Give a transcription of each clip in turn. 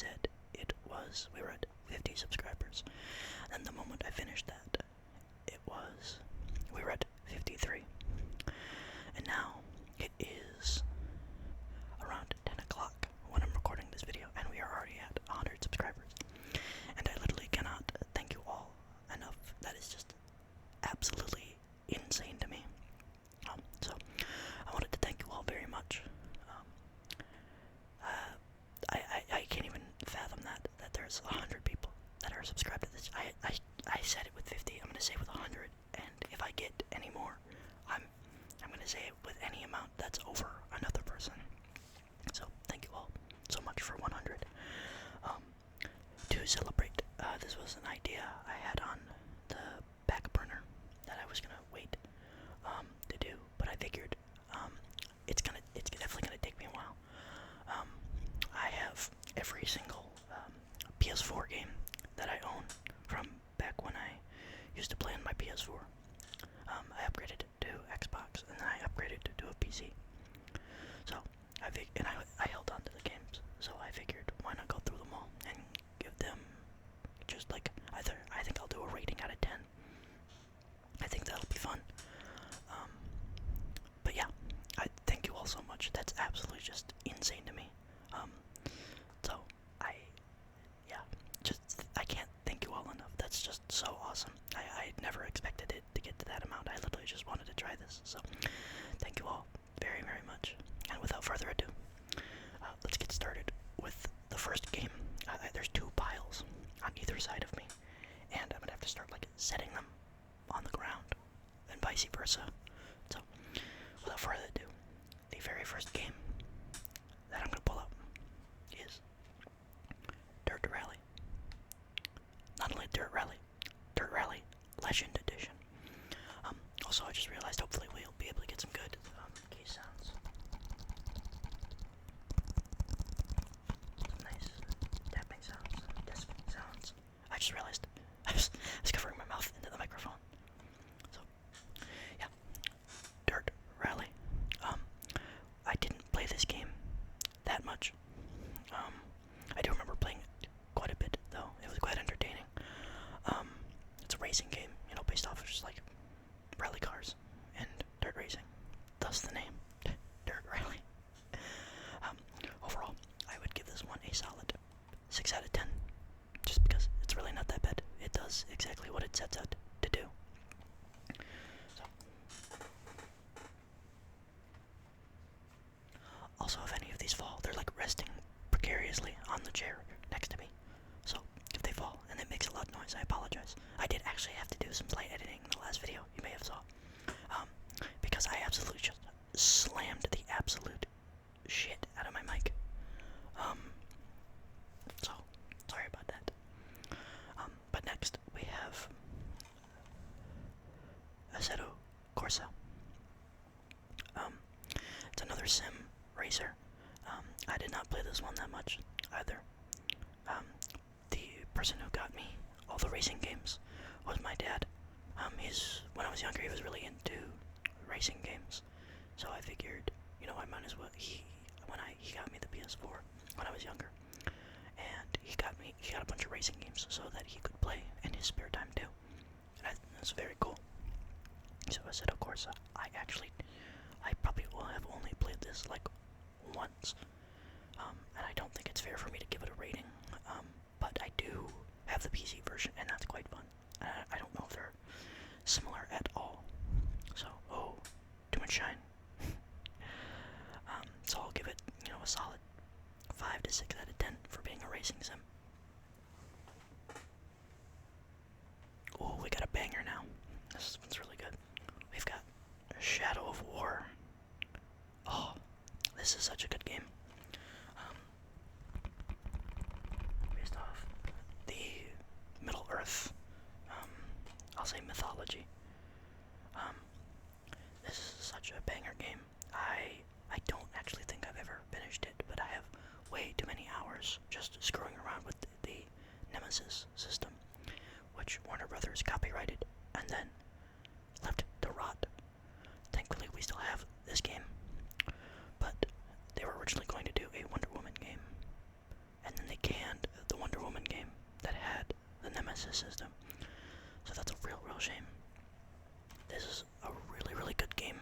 said we were at 50 subscribers. And the moment I finished that, we were at 53. And now it is around 10 o'clock when I'm recording this video, and we are already at 100 subscribers. And I literally cannot thank you all enough. That is just absolutely insane to me. So I wanted to thank you all very much. I can't even fathom that there's 100 people that are subscribed to this. I said it with 50. I'm gonna say it with 100, and if I get any more, I'm gonna say it with any amount that's over another person. So thank you all so much for 100. To celebrate, this was an idea I had on the back burner that I was gonna wait to do, but I figured it's definitely gonna take me a while. I have every single ps4 game that I own from back when I used to play on my ps4. I upgraded to Xbox, and then I upgraded to a PC. So I held on to the games. So I figured, why not go through them all and give them just like I think I'll do a rating out of 10. I think that'll be fun. But yeah, I thank you all so much. That's absolutely just insane to me. So I can't thank you all enough. That's just so awesome. I never expected it to get to that amount. I literally just wanted to try this. So thank you all very, very much. And without further ado, let's get started with the first game. There's two piles on either side of me, and I'm gonna have to start like setting them on the ground, and vice versa. So without further ado, the very first game that I'm gonna pull up is Dirt Rally. Not only Dirt Rally Legend Edition. Also, I just realized hopefully we'll be able to get some good case sounds. Some nice tapping sounds, desping sounds. I just realized I was covering my mouth into the microphone. So, yeah. Dirt Rally. I didn't play this game that much. I do remember playing it quite a bit, though. It was quite entertaining. It's a racing game, based off of just like rally cars and dirt racing. Thus the name, Dirt Rally. Overall, I would give this one a solid 6 out of 10, just because it's really not that bad. It does exactly what it sets out to do. So, also, if any of these fall, they're like resting precariously on the chair next to me. So, if they fall and it makes a loud noise, I apologize. I did actually have to do some slight editing in the last video, you may have saw. Because I absolutely just slammed the absolute shit out of my mic. So, sorry about that. But next, we have Assetto Corsa. It's another sim racer. I did not play this one that much either. The person who got me all the racing games was my dad. When I was younger, he was really into racing games, so I figured, I might as well. He got me the ps4 when I was younger, and he got a bunch of racing games so that he could play in his spare time too, and that's very cool. So I said, of course, I probably will have only played this like once, and I don't think it's fair for me to give it a rating, but I do have the PC version, and that's quite fun. I don't know if they're similar at all. So, too much shine. So I'll give it, a solid 5 to 6 out of 10 for being a racing sim. Oh, we got a banger now. This one's really good. We've got Shadow of War. Oh, this is such a good game. Based off the Middle Earth, I'll say mythology. This is such a banger game. I don't actually think I've ever finished it, but I have way too many hours just screwing around with the Nemesis system, which Warner Brothers copyrighted and then left to rot. Thankfully, we still have this game, but they were originally going to do a Wonder Woman game, and then they canned shame. This is a really, really good game.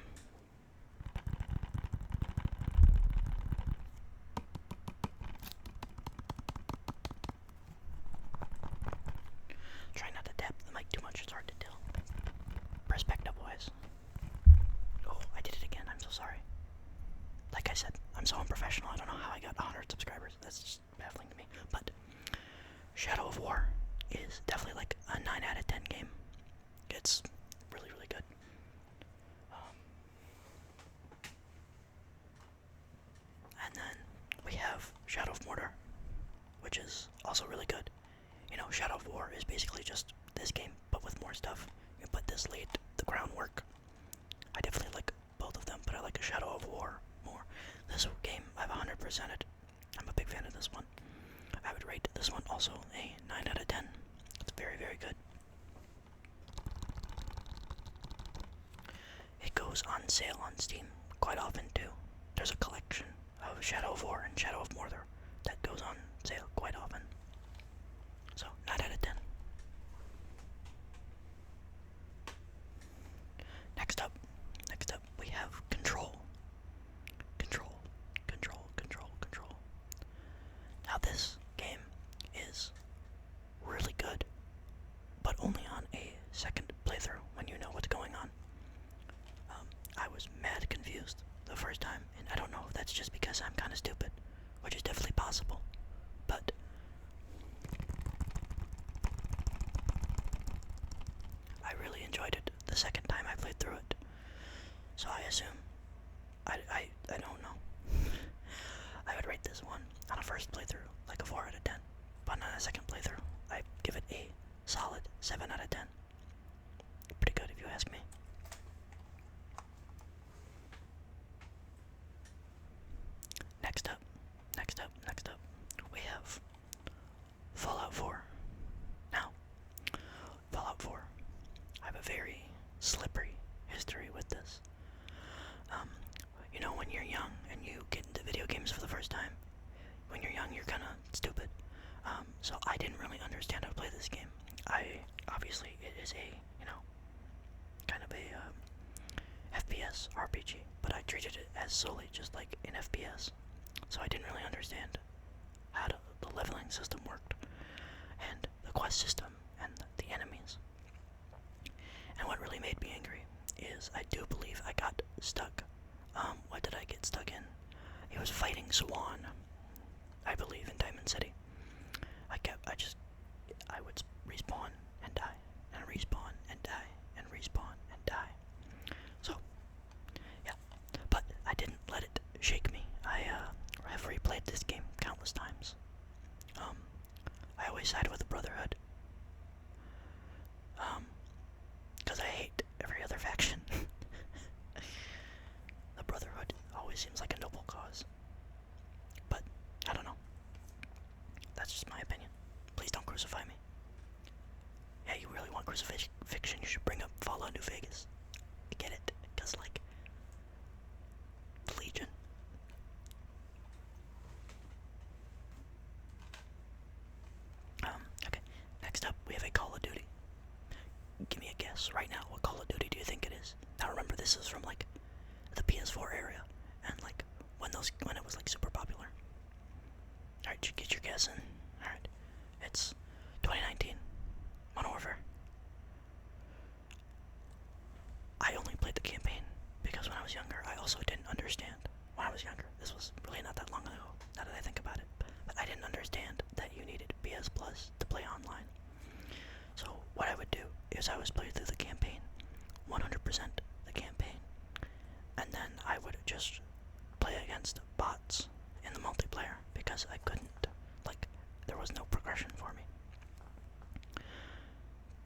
Try not to tap the mic too much, it's hard to tell. Perspective-wise. Oh, I did it again, I'm so sorry. Like I said, I'm so unprofessional, I don't know how I got 100 subscribers. That's just baffling to me. But Shadow of War is definitely like a 9 out of 10 game. It's really, really good. And then we have Shadow of Mordor, which is also really good. You know, Shadow of War is basically just this game, but with more stuff. But this laid the groundwork. I definitely like both of them, but I like Shadow of War more. This game, I've 100%ed. I'm a big fan of this one. I would rate this one also a 9 out of 10. It's very, very good. It goes on sale on Steam quite often too. There's a collection of Shadow of War and Shadow of Mordor that goes on sale quite often. So, 9 out of 10. Next up, we have Control. Control. Now this game is really good, but only on a second playthrough when you know what's going on. I was mad confused the first time, and I don't know if that's just because I'm kind of stupid, which is definitely possible, but I really enjoyed it the second time I played through it. So I assume, I don't know. I would rate this one on a first playthrough like a 4 out of 10, but on a second playthrough, I give it a solid 7 out of 10. Pretty good if you ask me. Next up, we have Fallout 4. Now, Fallout 4, I have a very slippery history with this. You know, when you're young and you get into video games for the first time, when you're young, you're kind of stupid. So I didn't really understand how to play this game. Obviously, it is a, you know, kind of a FPS RPG, but I treated it as solely just like an FPS. So I didn't really understand how the leveling system worked, and the quest system, and the enemies. And what really made me angry is I do believe I got stuck. What did I get stuck in? It was fighting Swan, I believe, in Diamond City. I would respawn and die, and respawn and die, and respawn and die. So, yeah, but I didn't let it shake me. I have replayed this game countless times. I always side with the Brotherhood. Because I hate every other faction. The Brotherhood always seems like a noble cause. But, I don't know. That's just my opinion. Please don't crucify me. Yeah, you really want crucifixion, you should bring up Fallout New Vegas. I get it, because, like, Legion. Okay, next up, we have a Call of Duty. Give me a guess right now, what Call of Duty do you think it is? Now remember, this is from, like, the ps4 area, and, like, when it was, like, super popular. Alright, you get your guess in. Alright, it's 2019, Modern Warfare. I only played the campaign because when I was younger, I also didn't understand. When I was younger, this was really not that long ago, now that I think about it, but I didn't understand that you needed PS Plus to play online. So what I would do is I would play through the campaign, 100% the campaign, and then I would just play against bots in the multiplayer because I couldn't, like, there was no progression for me.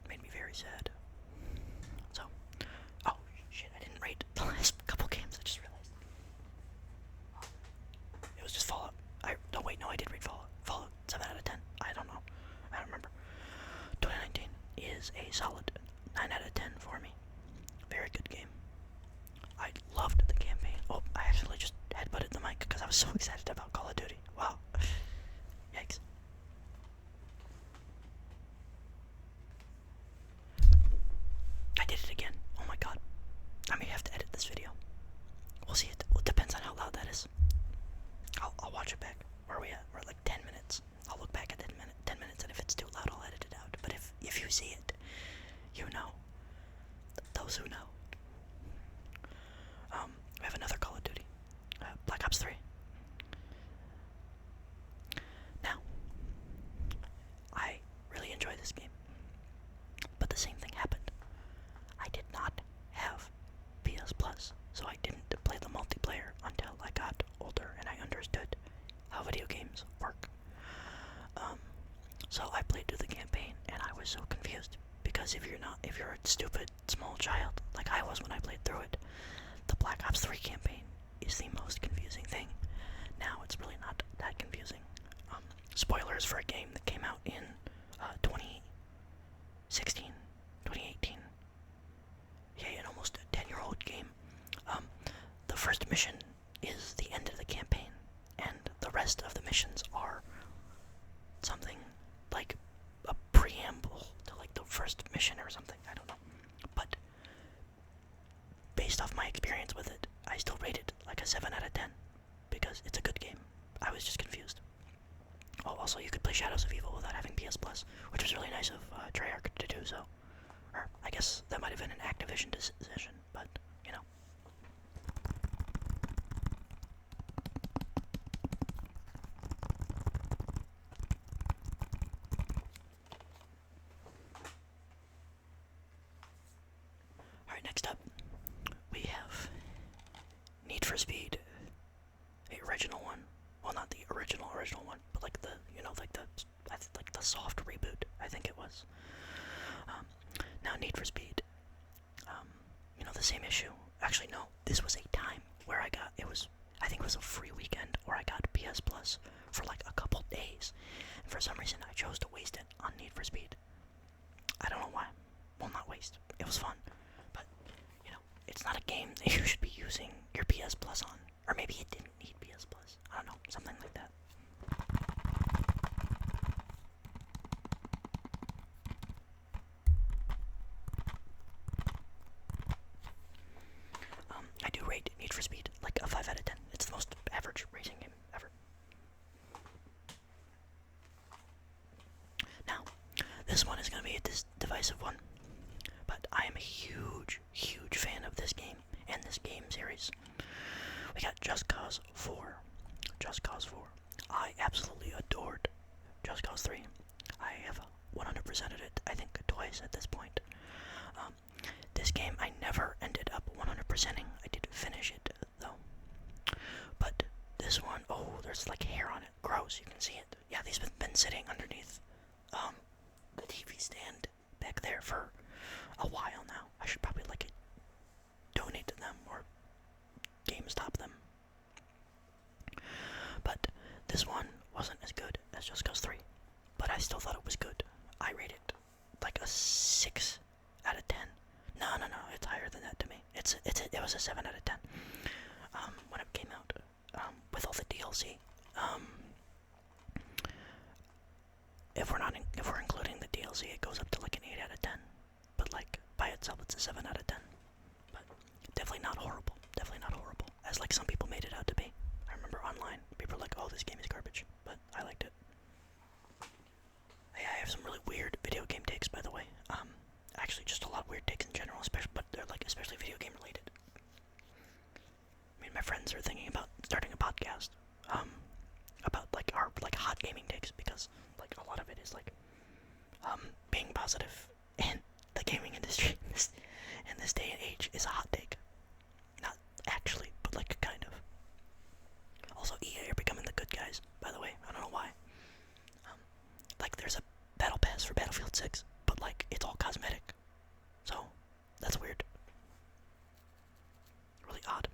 Made me very sad. So, oh shit, I didn't rate the last couple games, I just realized. It was just Fallout. I did rate Fallout. Fallout 7 out of 10. I don't know. I don't remember. 2019 is a solid 9 out of 10. those who know. We have another Call of Duty, Black Ops 3. Now, I really enjoy this game, but the same thing happened. I did not have PS Plus, so I didn't play the multiplayer until I got older and I understood how video games work. So I played through the campaign and I was so confused because if you're a stupid small child like I was when I played through it, the Black Ops 3 campaign is the most confusing thing. Now it's really not that confusing. Spoilers for a game that came out in 2016, 2018. Yeah, an almost 10-year-old game. The first mission is the end of the campaign, and the rest of the missions are something like a preamble to like the first mission or something. I don't know. But based off my experience with it, I still rate it like a 7 out of 10 because it's a good game. I was just confused. Oh, also you could play Shadows of Evil without having PS Plus, which was really nice of Treyarch to do so. Or I guess that might have been an Activision decision, but you know. Alright, next up, we have Need for Speed, the original one. Well, not the original one, but like the, like the soft reboot, I think it was. Now Need for Speed, the same issue. Actually, no, this was a time where I think it was a free weekend where I got PS Plus for like a couple days. And for some reason, I chose to waste it on Need for Speed. I don't know why. Well, not waste. It was fun. But, it's not a game that you should be using your PS Plus on. Or maybe it didn't need PS Plus. I don't know. Something like that. I do rate Need for Speed like a 5 out of 10. It's the most average racing game ever. Now, this one is going to be a divisive one, but I am a huge, huge fan of this game and this game series. We got Just Cause 4. Just Cause 4. I absolutely adored Just Cause 3. I have 100%ed it, I think, twice at this point. This game I never ended up 100%ing. I did finish it, though. But this one, oh, there's like hair on it. Gross, you can see it. Yeah, these have been sitting underneath the TV stand back there for a while now. I should probably donate to them or GameStop them. But this one wasn't as good as Just Cause 3, but I still thought it was good. I rate it like a 6 out of 10. No, it's higher than that to me. It was a 7 out of 10 when it came out with all the DLC. If we're including the DLC, it goes up to like an 8 out of 10. But like by itself, it's a 7 out of 10. But definitely not horrible. Definitely not horrible, as like some people made it out to be. I remember online, people were like, "Oh, this game is garbage," but I liked it. Hey, I have some really weird video game takes, by the way. Actually, just a lot of weird takes in general, but they're like especially video game related. Me and my friends are thinking about starting a podcast, about like our hot gaming takes, because like a lot of it is like being positive in the gaming industry in this day and age is a hot take. Not actually, but like kind of. Also, EA are becoming the good guys, by the way. I don't know why. Like there's a battle pass for Battlefield 6, but like it's all cosmetic. So that's weird. Really odd.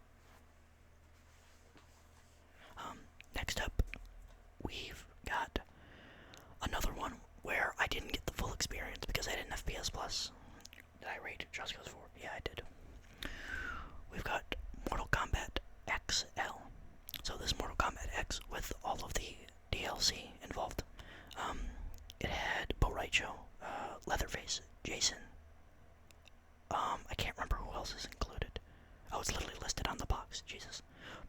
Next up, we've got another one where I didn't get the full experience because I didn't have PS Plus. Did I rate Just Cause 4? Yeah, I did. We've got Mortal Kombat XL. So this Mortal Kombat X with all of the DLC involved. It had Bo Raicho, Leatherface, Jason. I can't remember who else is included. Oh, it's literally listed on the box. Jesus.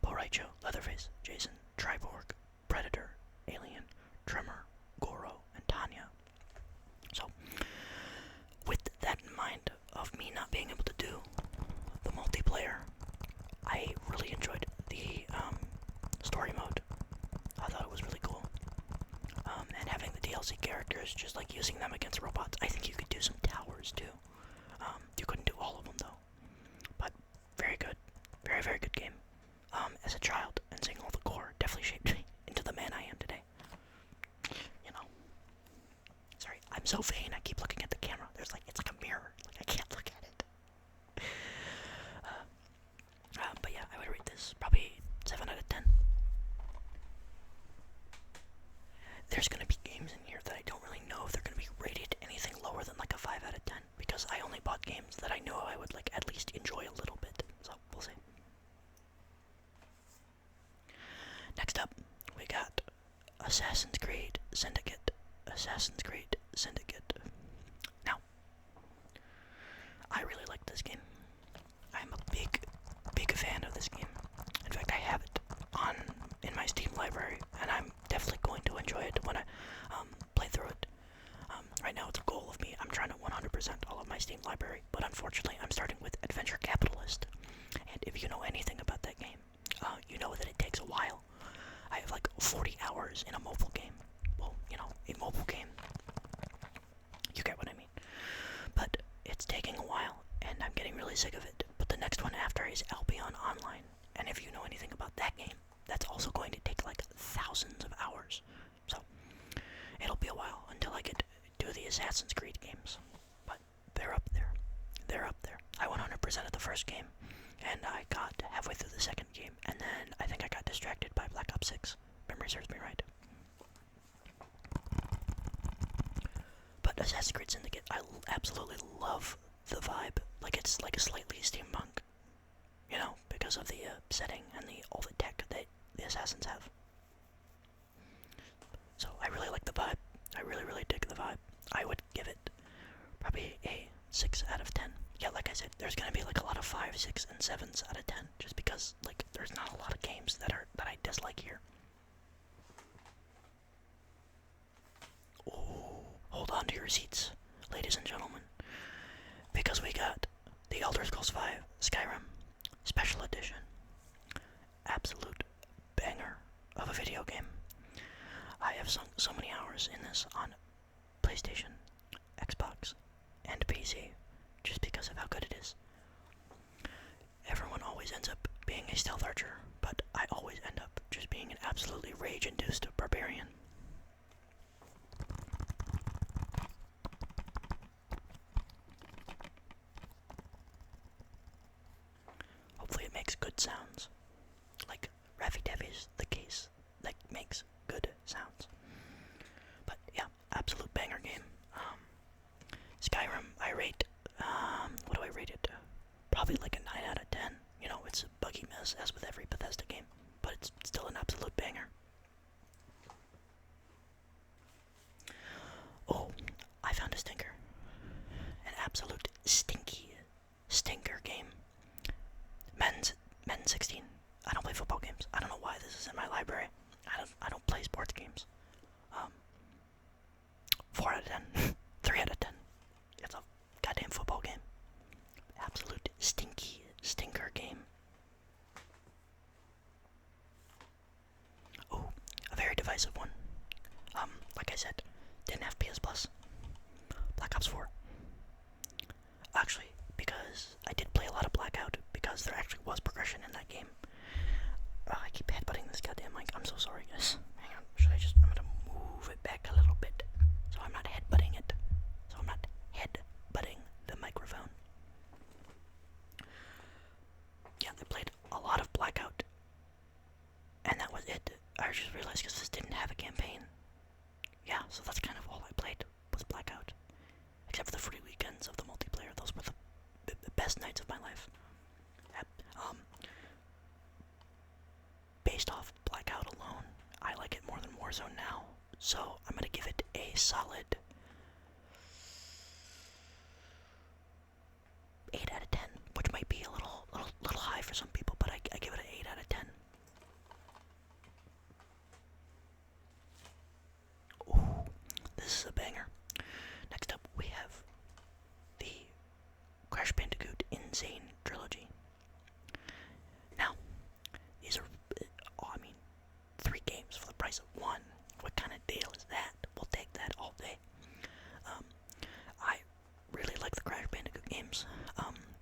Bo Raicho, Leatherface, Jason, Triborg, Predator, Alien, Tremor, Goro, and Tanya. So, with that in mind, of me not being able to do the multiplayer, I really enjoyed the story mode. I thought it was really cool. And having the DLC characters, just like using them against robots. I think you could do some towers too. You couldn't do all of them though. But very good. Very, very good game. As a child, and seeing all the gore definitely shaped me into the man I am today. You know. Sorry, I'm so vain, I keep looking at the camera. It's like a mirror. Like, I can't look at it. But yeah, I would rate this probably 7 out of 10. There's gonna be games in here that I don't really know if they're gonna be rated anything lower than like a 5 out of 10, because I only bought games that I know I would like at least enjoy a little bit. So we'll see. Next up, we got Assassin's Creed Syndicate. Assassin's Creed Syndicate. Now, I really like this game. I'm a big fan of this game. In fact, I have it in my Steam library, and I'm definitely going to enjoy it when I play through it. Right now, it's a goal of me. I'm trying to 100% all of my Steam library, but unfortunately, I'm starting with Adventure Capitalist. And if you know anything about that game, you know that it takes a while. I have like 40 hours in a mobile game. Well, you know, a mobile game. You get what I mean. But it's taking a while, and I'm getting really sick of it. But the next one after is Albion Online. And if you know anything about that game, that's also going to take like thousands of hours. So, it'll be a while until I get to the Assassin's Creed games. But they're up there. They're up there. I 100% of the first game, and I got halfway through the second game, and then I think I got distracted by Black Ops 6. Memory serves me right. But Assassin's Creed Syndicate, I absolutely love the vibe. Like, it's like a slightly steampunk, you know, because of the setting and all the tech that the assassins have. So I really like the vibe. I really dig the vibe. I would give it probably a 6 out of 10. Yeah, like I said, there's gonna be like a lot of 5, 6, and 7s out of 10, just because like there's not a lot of games that I dislike here. Ooh, hold on to your seats, ladies and gentlemen, because we got the Elder Scrolls V Skyrim Special Edition. Absolute banger of a video game. I have sunk so many hours in this on PlayStation, Xbox, and PC, just because of how good it is. Everyone always ends up being a stealth archer, but I always end up just being an absolutely rage-induced barbarian. Hopefully it makes good sounds, like Raffy Taffy's The Case that makes good sounds. But yeah, absolute banger game. Skyrim, I rate, what do I rate it? Probably like a 9 out of 10. You know, it's a buggy mess, as with every Bethesda game, but it's still an absolute banger. Oh, I found a stinker. An absolute stinker game. Men's 16. I don't play football games. I don't know why this is in my library. I don't play sports games. 4 out of 10. 3 out of 10. It's a goddamn football game. Absolute stinker game. Oh, a very divisive one. Like I said, didn't have PS Plus. Black Ops 4. Actually, because I did play a lot of Blackout, because there actually was progression in that game. I keep headbutting this goddamn mic. I'm so sorry, guys. Hang on. I'm gonna move it back a little bit, so I'm not headbutting it. So I'm not headbutting the microphone. Yeah, I played a lot of Blackout, and that was it. I just realized because this didn't have a campaign. Yeah, so that's kind of all I played was Blackout, except for the free weekends of the multiplayer. Those were the best nights of my life. Based off Blackout alone, I like it more than Warzone now, so I'm gonna give it a solid 8 out of 10, which might be a little high for some people, but I give it an 8 out of 10. Ooh, this is a banger. Next up, we have the insane trilogy. Now, these are, 3 games for the price of 1. What kind of deal is that? We'll take that all day. I really like the Crash Bandicoot games.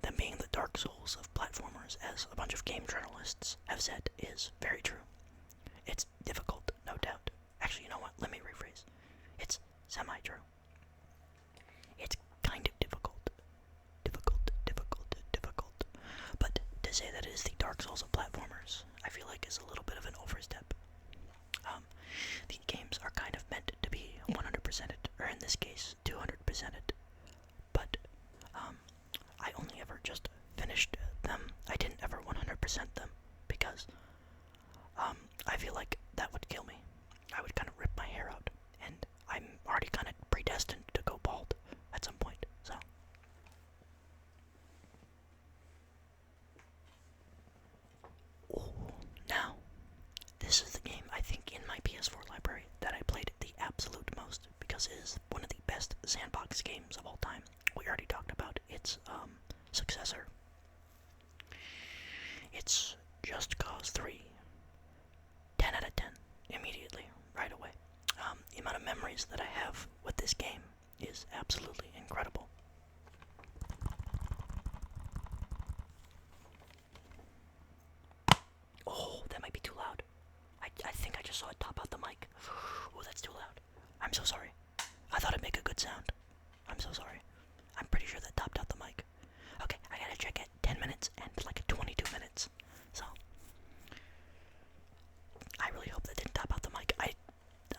Them being the Dark Souls of platformers, as a bunch of game journalists have said, is very true. It's difficult, no doubt. Actually, you know what? Let me rephrase. It's semi-true. It's kind of difficult. Difficult. But to say that it is the Dark Souls of platformers, I feel like is a little bit of an overstep. The games are kind of meant to be 100%ed, or in this case, 200%ed. But, I only ever just finished them. I didn't ever 100% them, because, I feel like that would kill me. I would kind of rip my hair out, and I'm already kind of predestined to go bald at some point, so. Ooh, now, this is the game I think in my ps4 library that I played the absolute most, because it is one of the best Sandbox games of all time. We already talked about its successor. It's Just Cause 3. 10 out of 10, immediately, right away. The amount of memories that I have with this game is absolutely incredible. Oh, that might be too loud. I think I just saw it top out the mic. Oh, that's too loud. I'm so sorry. I thought it'd make a good sound. I'm so sorry. I'm pretty sure that topped out the mic. Okay, I gotta check at 10 minutes and like 22 minutes. So, I really hope that didn't top out the mic.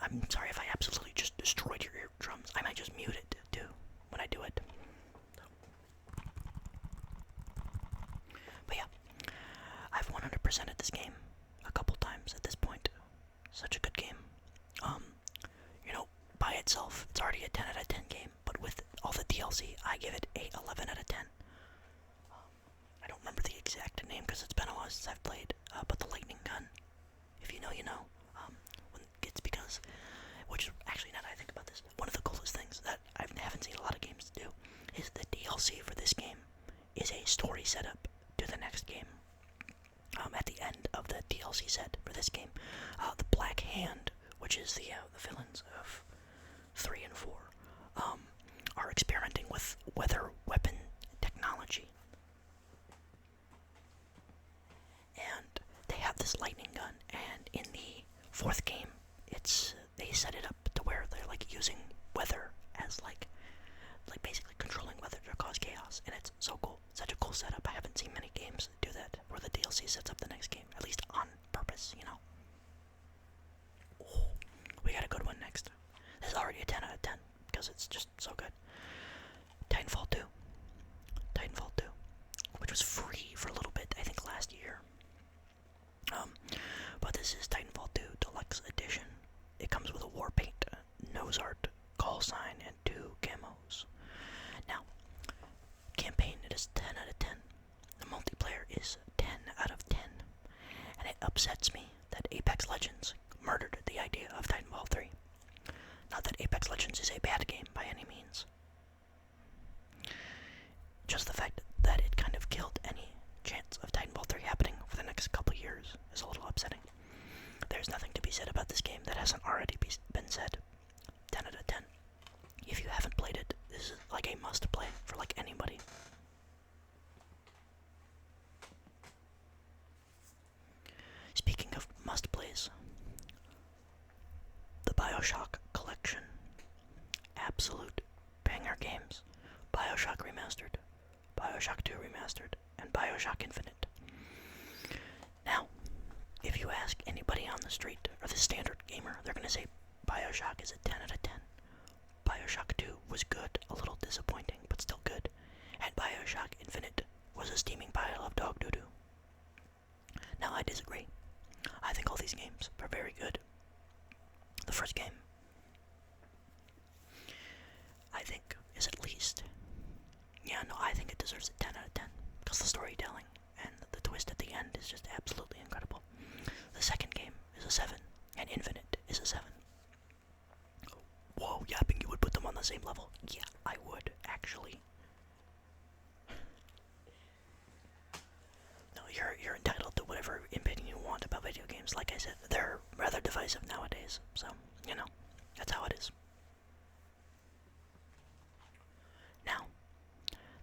I'm sorry if I absolutely just destroyed your eardrums. I might just mute it too when I do it. But yeah, I've 100%ed this game a couple times at this point. Such a good game. By itself, it's already a 10 out of 10 game, but with all the DLC, I give it a 11 out of 10. I don't remember the exact name because it's been a while since I've played, but the lightning gun, if you know, you know. It's because, which is actually, now that I think about this, one of the coolest things that I haven't seen a lot of games do is the DLC for this game is a story setup to the next game. At the end of the DLC set for this game, the Black Hand, which is the villains of 3 and 4, are experimenting with weather weapon technology. And they have this lightning gun, and in the 4th game, they set it up to where they're like using weather as like basically controlling weather to cause chaos, and it's so cool. Such a cool setup. I haven't seen many games do that, where the DLC sets up the next game, at least on purpose, you know. Oh, we got a good one next. This is already a 10 out of 10, because it's just so good. Titanfall 2, which was free for a little bit, I think last year. But this is Titanfall 2 Deluxe Edition. It comes with a war paint, nose art, call sign, and 2 camos. Now, campaign, it is 10 out of 10. The multiplayer is 10 out of 10. And it upsets me that Apex Legends murdered the idea of Titanfall 3. Not that Apex Legends is a bad game by any means. Just the fact that it kind of killed any chance of Titanfall 3 happening for the next couple years is a little upsetting. There's nothing to be said about this game that hasn't already been said. 10 out of 10. If you haven't played it, this is like a must play for like anybody. Speaking of must plays, the BioShock collection. Absolute banger games. BioShock Remastered, BioShock 2 Remastered, and BioShock Infinite. Now, if you ask anybody on the street, or the standard gamer, they're gonna say BioShock is a 10 out of 10. BioShock 2 was good, a little disappointing, but still good. And BioShock Infinite was a steaming pile of dog doo-doo. Now, I disagree. I think all these games are very good. The first game, I think, is at least, I think it deserves a 10 out of 10, because the storytelling and the twist at the end is just absolutely incredible. The second game is a 7, and Infinite is a 7. Whoa, yeah, I think you would put them on the same level. Yeah, I would, actually. games, like I said, they're rather divisive nowadays, so, you know, that's how it is. Now,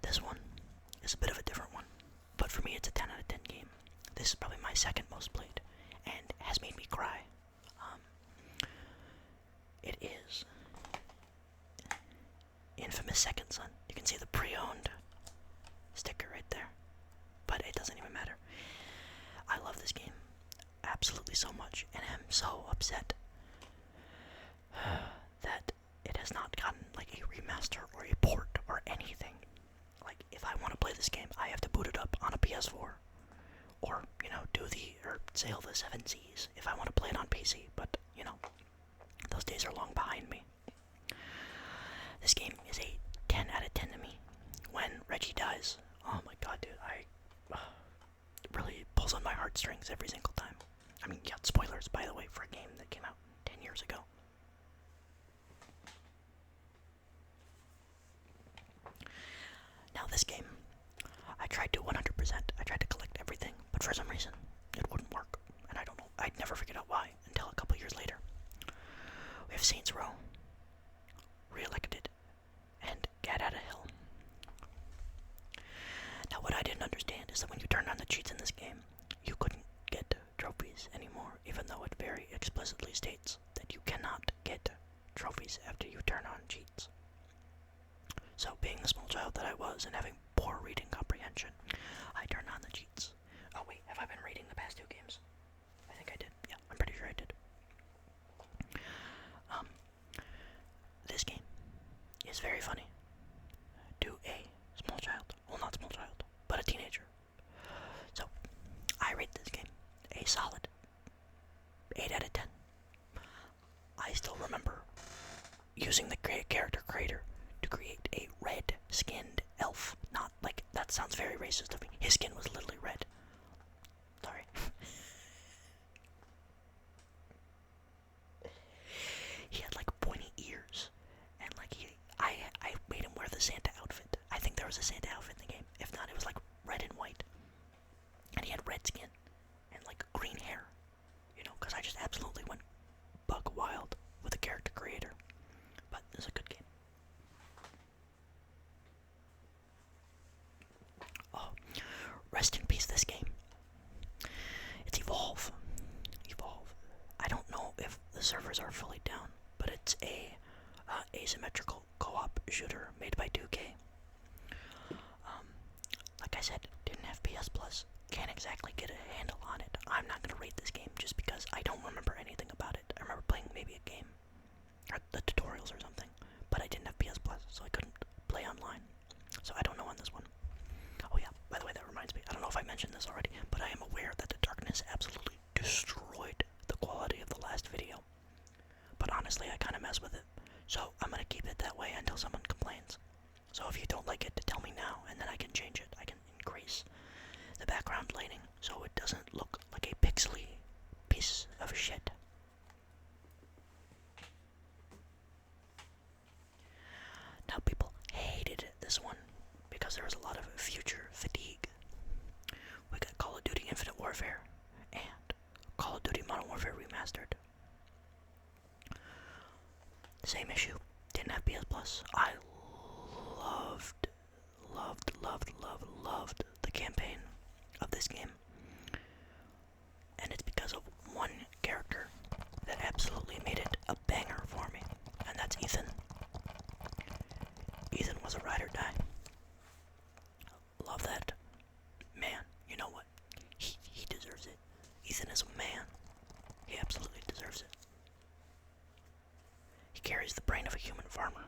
this one is a bit of a different one, but for me it's a 10 out of 10 game. This is probably my second most played, and has made me cry. It is Infamous Second Son. You can see the pre-owned sticker right there, but it doesn't even matter. I love this game absolutely so much, and I'm so upset that it has not gotten like a remaster or a port or anything. Like, if I want to play this game, I have to boot it up on a ps4, or, you know, sail the 7 seas if I want to play it on PC, but, you know, those days are long behind me. This game is a 10 out of 10 to me. When Reggie dies, oh my god, dude, it really pulls on my heartstrings every single time. I mean, yeah, spoilers, by the way, for a game that came out 10 years ago. Now, this game, I tried to 100%. I tried to collect everything, but for some reason, it wouldn't work. And I don't know, I'd never figured out why until a couple years later. We have Saints Row, re-elected, and Get Out of Hell. Now, what I didn't understand is that when you turned on the cheats in this game, you couldn't get trophies anymore, even though it very explicitly states that you cannot get trophies after you turn on cheats. So, being the small child that I was and having poor reading comprehension, I turned on the cheats. Oh wait, have I been reading the past 2 games? I think I did. Yeah, I'm pretty sure I did. This game is very funny to a small child. Well, not small child, but a teenager. So, I rate this game a solid 8 out of 10. I still remember using the character creator to create a red-skinned elf. Not like, that sounds very racist of me. His skin was literally red. Sorry. He had like pointy ears, and like I made him wear the Santa outfit. I think there was a Santa outfit in the game. If not, it was like red and white, and he had red skin and like green hair. You know, because I just absolutely went bug wild with the character creator. But this is a good game. Oh, rest in peace, this game. It's Evolve. I don't know if the servers are fully down, but it's a asymmetrical co-op shooter made by 2K. Like I said, didn't have PS Plus. Can't exactly get a handle on it. I'm not gonna rate this game just because I don't remember anything about it. I remember playing maybe a game, or the tutorials or something, but I didn't have PS Plus, so I couldn't play online. So I don't know on this one. Oh yeah, by the way, that reminds me, I don't know if I mentioned this already, but I am aware that the darkness absolutely destroyed the quality of the last video. But honestly, I kind of mess with it, so I'm gonna keep it that way until someone complains. So if you don't like it, tell me now, and then I can change it. I can increase the background lighting so it doesn't look like a pixely piece of shit. Now, people hated this one because there was a lot of future fatigue. We got Call of Duty Infinite Warfare and Call of Duty Modern Warfare Remastered. Same issue. Didn't have PS Plus. I loved the campaign of this game. And it's because of one character that absolutely made it a banger for me. And that's Ethan. Ethan was a ride or die. Love that. Man, you know what? He deserves it. Ethan is a man. He absolutely deserves it. He carries the brain of a human farmer.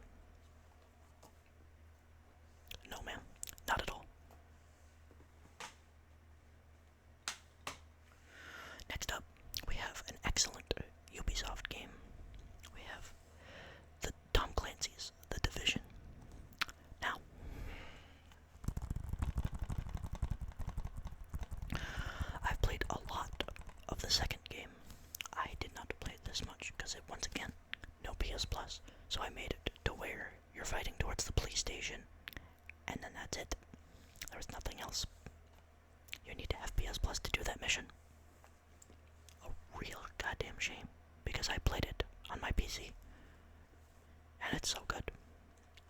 No, ma'am. Not at all. Next up, we have an excellent Ubisoft game. We have the Tom Clancy's The Division. Now, I've played a lot of the second game. I did not play it this much because it, once again, no PS Plus. So I made it to where you're fighting towards the police station, and then that's it. There was nothing else. You need to have PS Plus to do that mission. A damn shame because I played it on my PC and it's so good.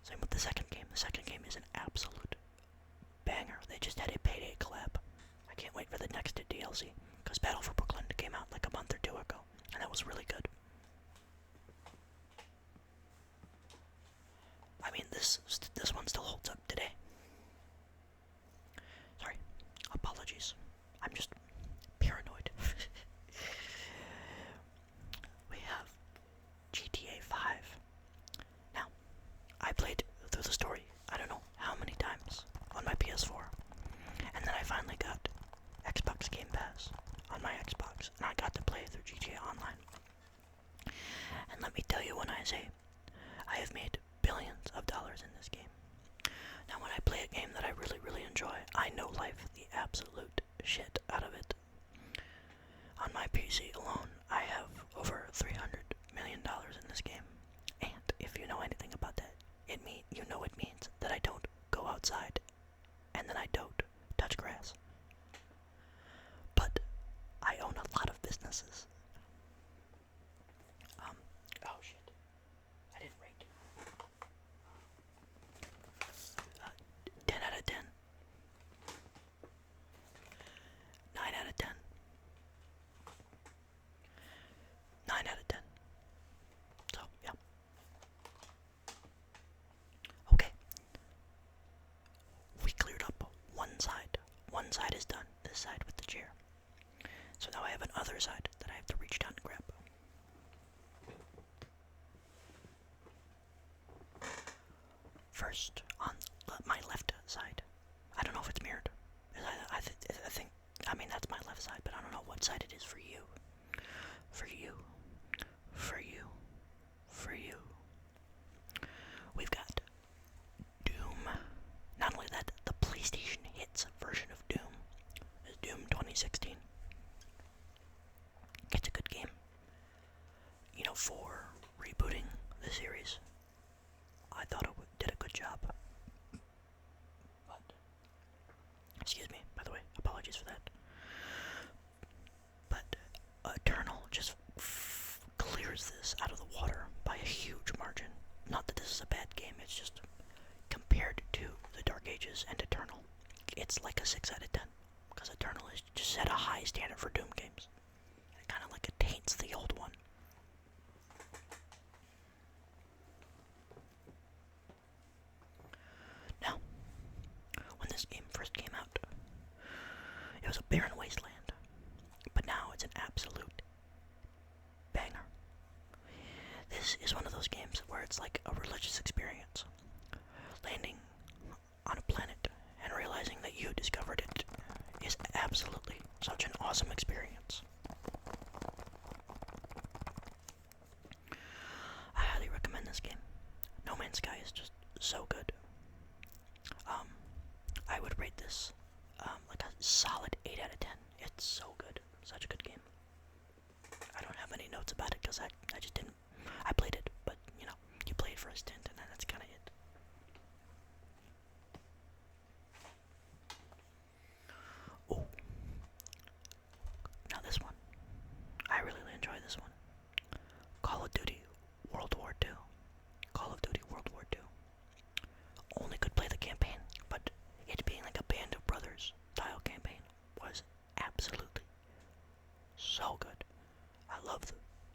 Same with the second game. The second game is an absolute banger. They just had a Payday collab. I can't wait for the next DLC because Battle for Brooklyn came out like a month or two ago and that was really good. I mean, this one still holds up today. Sorry, apologies. I'm just paranoid. We have GTA 5. Now, I played through the story, I don't know how many times, on my PS4. And then I finally got Xbox Game Pass on my Xbox, and I got to play through GTA Online. And let me tell you, when I say I have made billions of dollars in this game. Now, when I play a game that I really, really enjoy, I know life the absolute shit out of it. On my PC alone, I have over $300 million in this game. And if you know anything about that, it means that I don't go outside and that I don't touch grass. But I own a lot of businesses. Oh shit. I didn't rate. 10 out of 10. 9 out of 10. 9 out of 10. So, yeah. Okay. We cleared up one side. One side is done. This side with the chair. So now I have another side that I have to reach down and grab. First, on my left side. I don't know if it's mirrored. I mean, that's my left side, but I don't know what side it is for you. For you. For you. For you. We've got Doom. Not only that, the PlayStation Hits version of Doom is Doom 2016. It's a good game. You know, for rebooting the series, I thought it did a good job. But, excuse me, by the way, apologies for that. But Eternal just clears this out of the water by a huge margin. Not that this is a bad game, it's just compared to the Dark Ages and Eternal, it's like a 6 out of 10. Because Eternal is just set a high standard for Doom games. It kind of like it taints the old one. Now, when this game first came out, it was a barren wasteland. But now it's an absolute banger. This is one of those games where it's like a religious experience. Landing on a planet and realizing that you discovered it is absolutely such an awesome experience. I highly recommend this game. No Man's Sky is just so good. I would rate this like a solid 8 out of 10. It's so good. Such a good game. I don't have any notes about it because I just didn't. I played it, but you know, you play it for a stint and then that's kind of it. Oh. Now this one. I really enjoy this one. Call of Duty World War II. Call of Duty World War II. Only could play the campaign, but it being like a Band of Brothers style campaign was absolutely so good.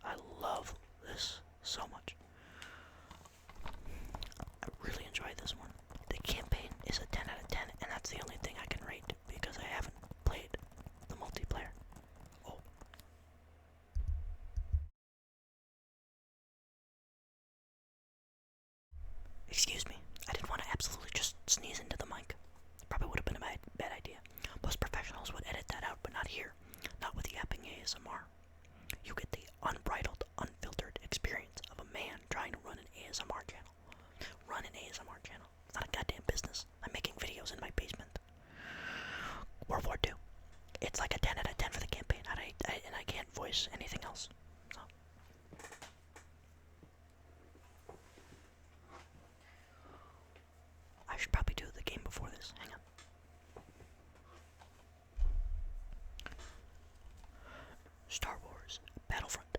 I love this so much. I really enjoyed this one. The campaign is a 10 out of 10, and that's the only thing I can rate because I haven't played the multiplayer. Oh. Excuse me, I didn't want to absolutely just sneeze into the mic. Probably would have been a bad idea. Most professionals would edit that out, but not here. Not with yapping ASMR. You get the unbridled, unfiltered experience of a man trying to run an ASMR channel. Run an ASMR channel. It's not a goddamn business. I'm making videos in my basement. World War II. It's like a 10 out of 10 for the campaign, and I can't voice anything else. So. I should probably do the game before this. Hang on. Star Wars Battlefront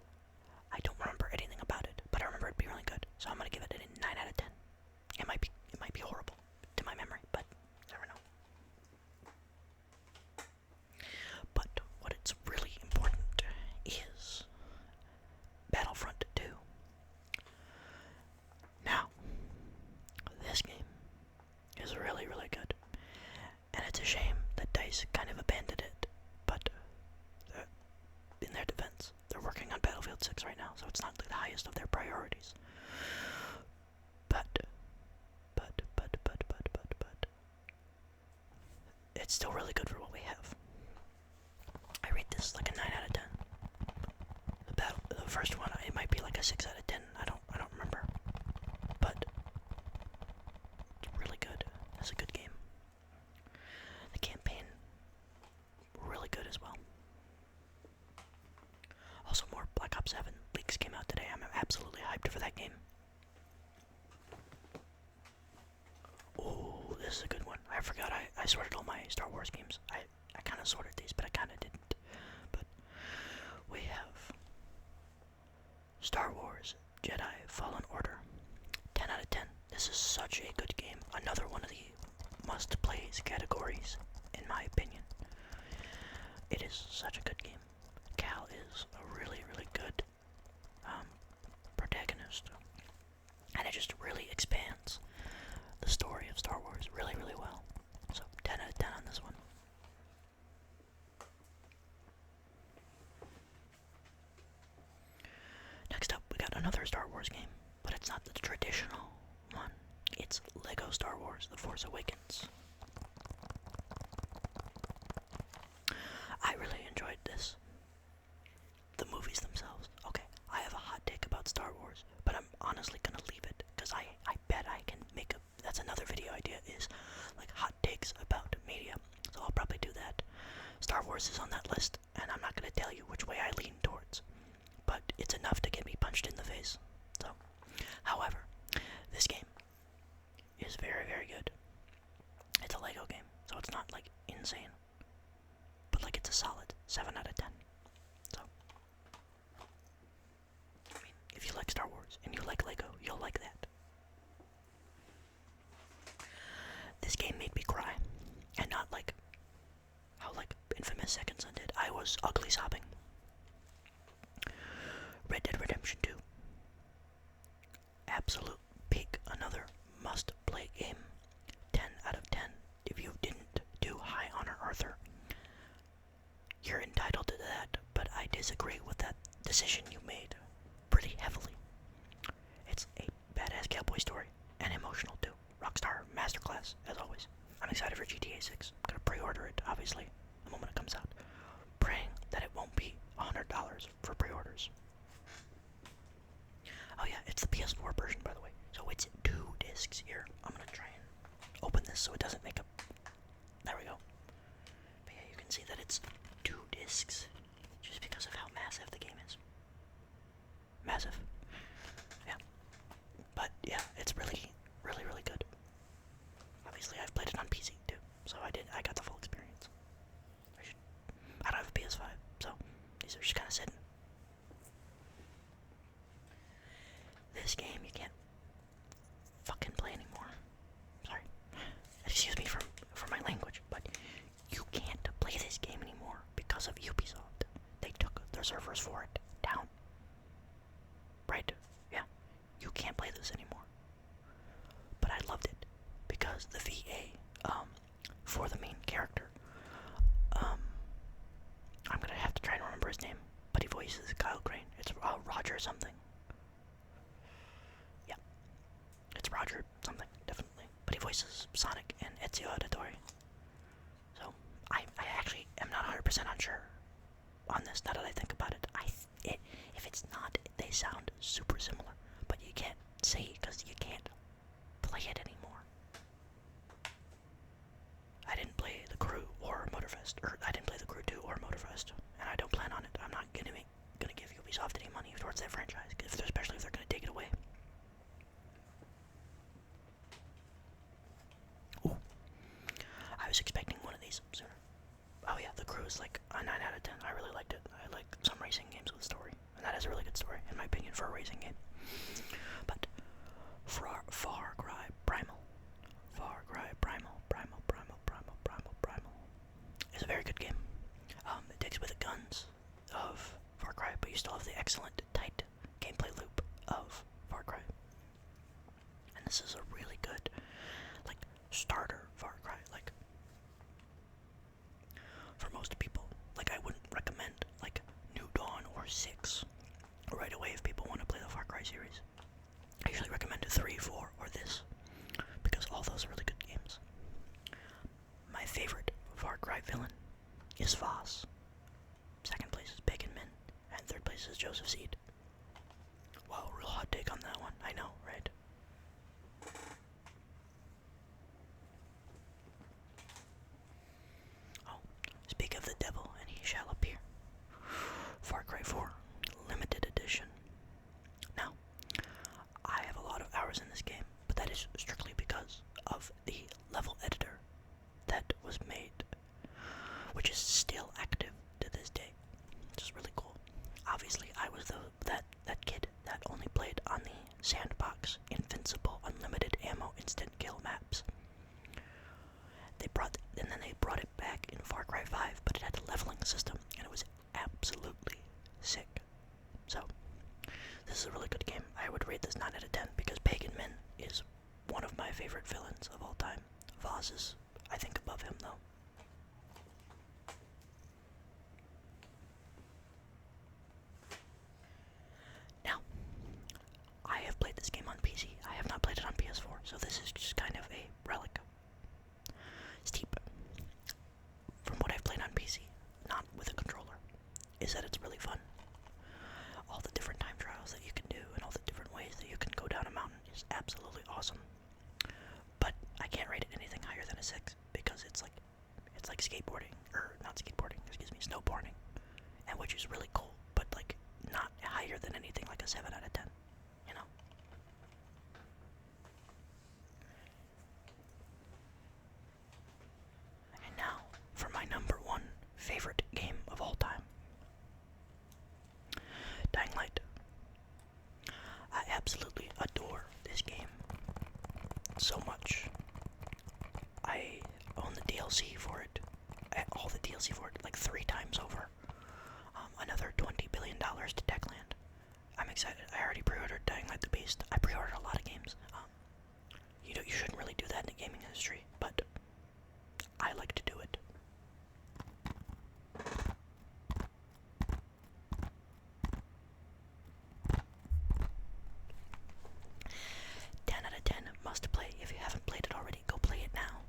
a shame that DICE kind of abandoned it, but in their defense, they're working on Battlefield 6 right now, so it's not the highest of their priorities. But, it's still really good for what we have. I rate this like a 9 out of 10. The first one, it might be like a 6 out of 10. I don't remember, but it's really good. It's a good game. The campaign, really good as well. Also, more Black Ops 7 leaks came out today. I'm absolutely hyped for that game. Oh, this is a good one. I forgot I sorted all my Star Wars games. I kind of sorted these, but I kind of didn't. But we have Star Wars Jedi Fallen Order. 10 out of 10. This is such a good game. Another one of the must-plays categories, in my opinion. It is such a good game. Cal is a really, really good protagonist. And it just really expands the story of Star Wars really, really well. So 10 out of 10 on this one. Next up, we got another Star Wars game, but it's not the traditional one. It's Lego Star Wars: The Force Awakens. I really enjoyed this. The movies themselves. Okay, I have a hot take about Star Wars, but I'm honestly gonna leave it, because I bet I can make that's another video idea, is like hot takes about media. So I'll probably do that. Star Wars is on that list, and I'm not gonna tell you which way I lean towards, but it's enough to get me punched in the face. So, however, this game is very, very good. It's a Lego game, so it's not like insane, but like it's a solid 7 out of 10. So, I mean, if you like Star Wars and you like Lego, you'll like that. This game made me cry, and not like how like Infamous Second Son did. I was ugly sobbing. Red Dead Redemption 2. Absolute peak, another must-play game. 10 out of 10. If you didn't do High Honor Arthur, you're entitled to that, but I disagree with that decision you made pretty heavily. It's a badass cowboy story, and emotional too. Rockstar Masterclass, as always. I'm excited for GTA 6. I'm gonna pre-order it, obviously, the moment it comes out. Praying that it won't be $100 for pre-orders. Oh yeah, it's the ps4 version, by the way. So it's 2 discs here. I'm gonna try and open this so it doesn't make a... There we go. But yeah, you can see that it's 2 discs, just because of how massive the game is. Massive. Yeah. But yeah, it's really, really, really good. Obviously, I've played it on PC too, so I got the full experience. I don't have a PS5, so these are just kind of sitting. This game you can't fucking play anymore. Sorry. Excuse me for my language, but you can't play this game anymore because of Ubisoft. They took their servers for it down. Right? Yeah. You can't play this anymore. But I loved it because the VA for the main character, I'm gonna have to try and remember his name, but he voices Kyle Crane. It's Roger something. Yeah, it's Roger something, definitely. But he voices Sonic and Ezio Auditore. So I actually am not 100% unsure on this. Now that I think about it, if it's not, they sound super similar, but you can't say because you can't play it anymore. I didn't play The Crew or Motorfest, or I didn't play The Crew 2 or Motorfest, and I don't plan on it. I'm not gonna give Ubisoft any money towards that franchise, especially if they're gonna take it away. Ooh, I was expecting one of these sooner. Oh yeah, The Crew is like a 9 out of 10. I really liked it. I like some racing games with story, and that is a really good story, in my opinion, for a racing game. But Far Cry Primal. Is a very good game. It takes away the guns of Far Cry, but you still have the excellent, tight gameplay loop of Far Cry. And this is a really good, like, starter Far Cry. Like, most people. Like, I wouldn't recommend, like, New Dawn or 6 right away if people want to play the Far Cry series. I usually recommend 3, 4, or this, because all those are really good games. My favorite Far Cry villain is Voss. Second place is Bacon Min, and third place is Joseph Seed. Wow, real hot take on that one. I know, right? Oh, speak of the devil, and he shall appear. Far Cry 4, limited edition. Now, I have a lot of hours in this game, but that is strictly because of the level editor that was made, which is still active to this day, which is really cool. Obviously, I was that kid that only played on the Sandbox, Invincible, Unlimited Ammo, Instant Kill maps. And then they brought it back in Far Cry 5, but it had a leveling system, and it was absolutely sick. So, this is a really good game. I would rate this 9 out of 10 because Pagan Min is one of my favorite villains of all time. Voss is, I think, above him, though. Now, I have played this game on PC. I have not played it on PS4, so this is just kind of a relic. Steep, from what I've played on PC, not with a controller, is that it's really fun. All the different time trials that you can do and all the different ways that you can go down a mountain is absolutely awesome. But I can't rate it anything higher than a 6 because it's like skateboarding, or not skateboarding, excuse me, snowboarding, and which is really cool, but like not higher than anything like a 7 out of 10, you know? And now for my number 1 favorite game of all time. Dying Light. I absolutely adore this game so much. I own the DLC for it, all the DLC for it, like 3 times over. Another $20 billion to Techland. I'm excited. I already pre-ordered Dying Light the Beast. I pre-ordered a lot of games. You shouldn't really do that in the gaming industry, but I like to do it. 10 out of 10, must play. If you haven't played it already, go play it now.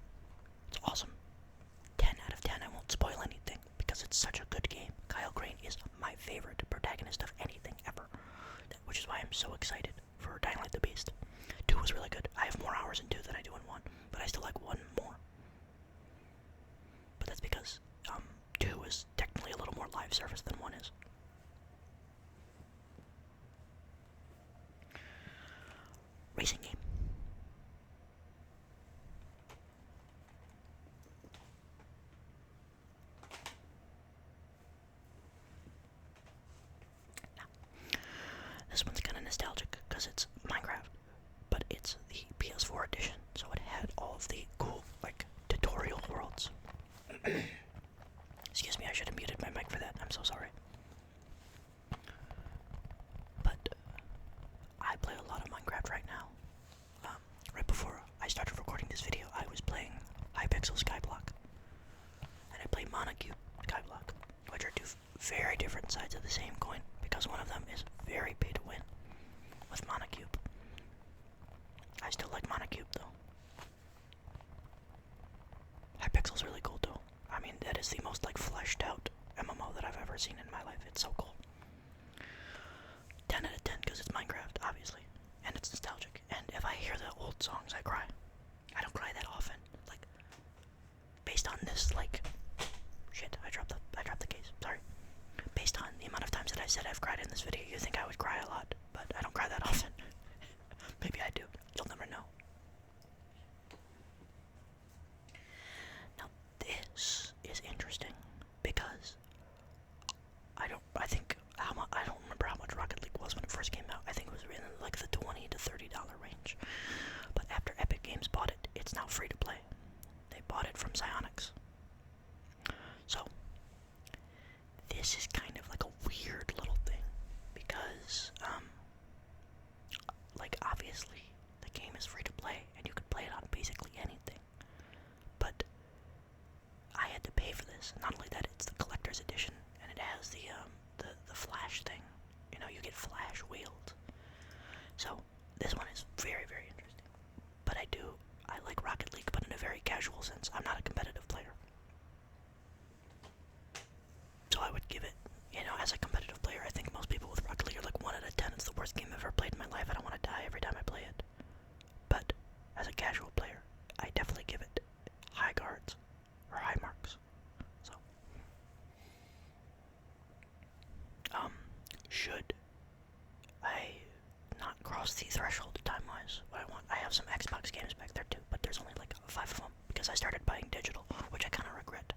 It's awesome. 10 out of 10, I won't spoil anything because it's such a good game. Kyle Crane is my favorite protagonist of anything ever, which is why I'm so excited for Dying Light the Beast. 2 was really good. I have more hours in 2 than I do in 1, but I still like 1 more. But that's because 2 is technically a little more live service than 1 is. Racing game. Now, this one's kind of nostalgic because it's Minecraft, but it's the PS4 edition, so it had all of the cool, like, tutorial worlds. Excuse me, I should have muted my mic for that. I'm so sorry. But I play a lot of Minecraft right now. Right before I started recording this video, I was playing Hypixel Skyblock, and I play Monocube Skyblock, which are 2 very different sides of the same coin, because one of them is very pay to win with Monocube. I still like Monocube though. Hypixel's really cool too. I mean, that is the most like fleshed out MMO that I've ever seen in my life. It's so cool. 10 out of 10 because it's Minecraft, obviously, and it's nostalgic. And if I hear the old songs, I cry. I don't cry that often. Like, based on this, like, shit, I dropped the case. Sorry. Based on the amount of times that I said I've cried in this video, you think I would cry a lot, but I don't cry that often. Maybe I do. You'll never know. Now, this is interesting because I don't remember how much Rocket League was when it first came out. I think it was in like the $20 to $30 range. But after Epic Games bought it, it's now free to play. They bought it from Psyonix. So, this is kind of like a weird little thing because, like, obviously the game is free to play and you can play it on basically anything. But I had to pay for this. Not only that, it's the Player's Edition, and it has the flash thing. You know, you get flash wheels. So this one is very, very interesting. But I like Rocket League, but in a very casual sense. I'm not a competitive player. So I would give it, you know, as a competitive player, I think most people with Rocket League are like 1 out of 10. It's the worst game I've ever played in my life. I don't want to die every time I play it. But as a casual player, I definitely give it high guards or high marks. So, should I not cross the threshold time-wise? What I have some Xbox games back there too, but there's only like 5 of them because I started buying digital, which I kind of regret.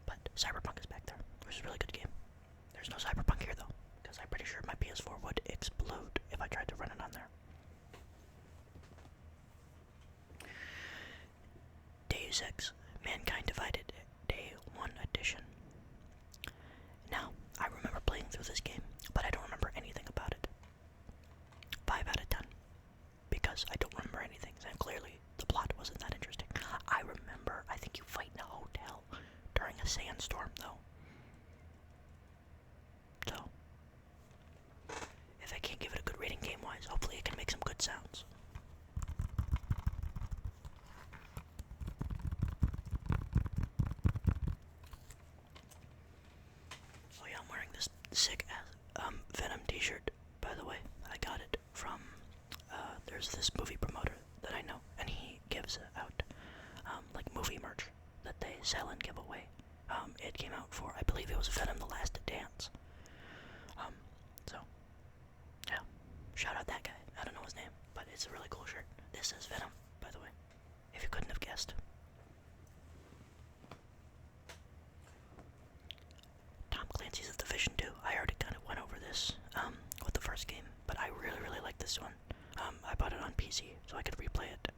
But Cyberpunk is back there, which is a really good game. There's no Cyberpunk here though, because I'm pretty sure my PS4 would explode if I tried to run it on there. Deus Ex, Mankind Divided, Day 1 Edition. Now, I remember playing through this game, but I don't remember anything about it. 5 out of 10. Because I don't remember anything, and clearly the plot wasn't that interesting. I remember, I think you fight in a hotel during a sandstorm, though. So, if I can't give it a good rating game-wise, hopefully it can make some good sounds. Oh yeah, I'm wearing this sick Venom t-shirt, by the way. I got it from, there's this movie promoter that I know, and he gives out, like movie merch that they sell and give away. It came out for, I believe it was Venom: The Last Dance. So, yeah, shout out that guy. I don't know his name, but it's a really cool shirt. This is Venom, by the way, if you couldn't have guessed. Tom Clancy's The Division 2. I already kind of went over this with the first game, but I really, really like this one. I bought it on PC so I could replay it,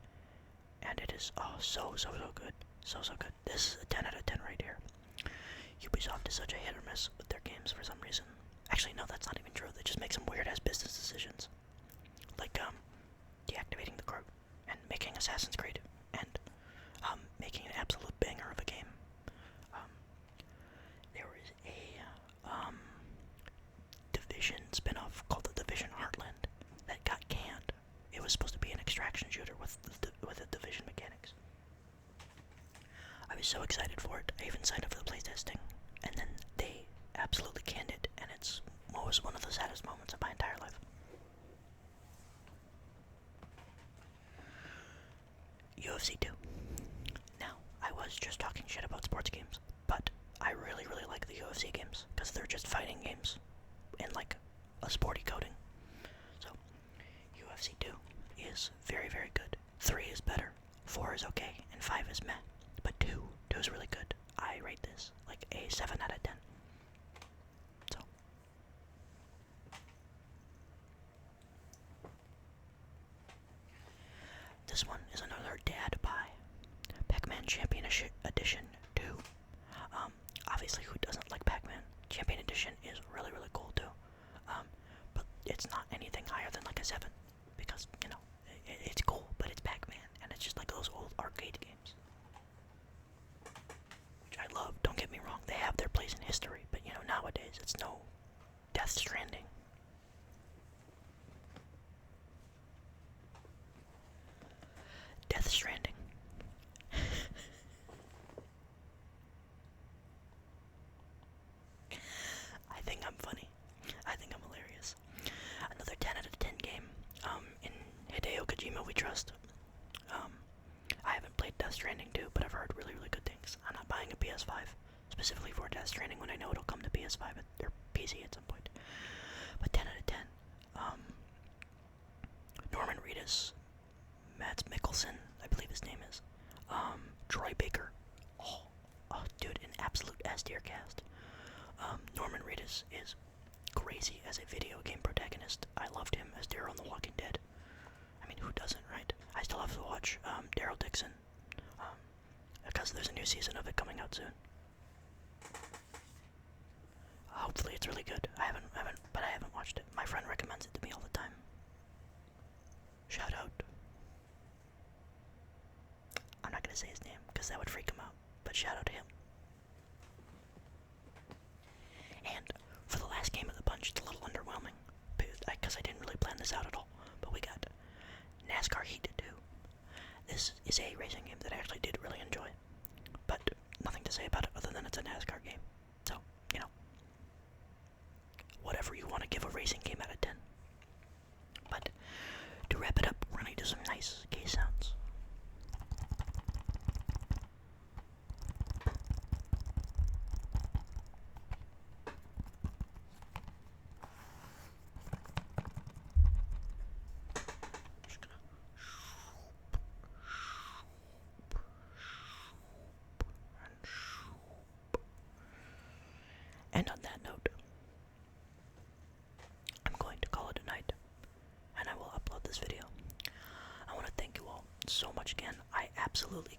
and it is so good. So good. This is a 10 out of 10 right here. Ubisoft is such a hit or miss with their games for some reason. Actually, no, that's not even true. They just make some weird-ass business decisions. Like, deactivating the crew, and making Assassin's Creed, and, making an absolute banger of a game. There was a, Division spin-off called The Division Heartland that got canned. It was supposed to be an extraction shooter with the Division mechanics. I was so excited for it, I even signed up for the playtesting, and then they absolutely canned it, and it was one of the saddest moments of my entire life. UFC 2. Now, I was just talking shit about sports games, but I really, really like the UFC games, because they're just fighting games in like a sporty coating. So, UFC 2 is very, very good. 3 is better, 4 is okay, and 5 is meh. But 2 is really good. I rate this like a 7 out of 10. So, this one is another dad buy. Pac-Man Champion Edition 2. Obviously, who doesn't like Pac-Man? Champion Edition is really, really cool too. But it's not anything higher than like a 7. Because, you know, it's cool, but it's Pac-Man, and it's just like those old arcade games. Which I love, don't get me wrong, they have their place in history, but you know, nowadays it's no Death Stranding. Death Stranding. I think I'm funny. I think I'm hilarious. Another 10 out of 10 game. In Hideo Kojima we trust. I haven't played Death Stranding 2, but I've heard really, really good things. I'm not buying a PS5 specifically for Death Stranding when I know it'll come to PS5 or PC at some point. But 10 out of 10. Norman Reedus, Mads Mikkelsen, I believe his name is. Troy Baker. Oh, dude, an absolute S-tier cast. Norman Reedus is crazy as a video game protagonist. I loved him as Daryl in The Walking Dead. I mean, who doesn't, right? I still have to watch Daryl Dixon, because there's a new season of it coming out soon. Hopefully it's really good. I haven't watched it. My friend recommends it to me all the time. Shout out. I'm not gonna say his name, because that would freak him out, but shout out to him. And for the last game of the bunch, it's a little underwhelming, because I didn't really plan this out at all. But we got NASCAR Heat 2. This is a racing game that I actually did really enjoy, but nothing to say about it other than it's a NASCAR game. So, you know, whatever you want to give a racing game out of 10. But to wrap it up, we're going to do some nice case sounds. And on that note, I'm going to call it a night, and I will upload this video. I want to thank you all so much again. I absolutely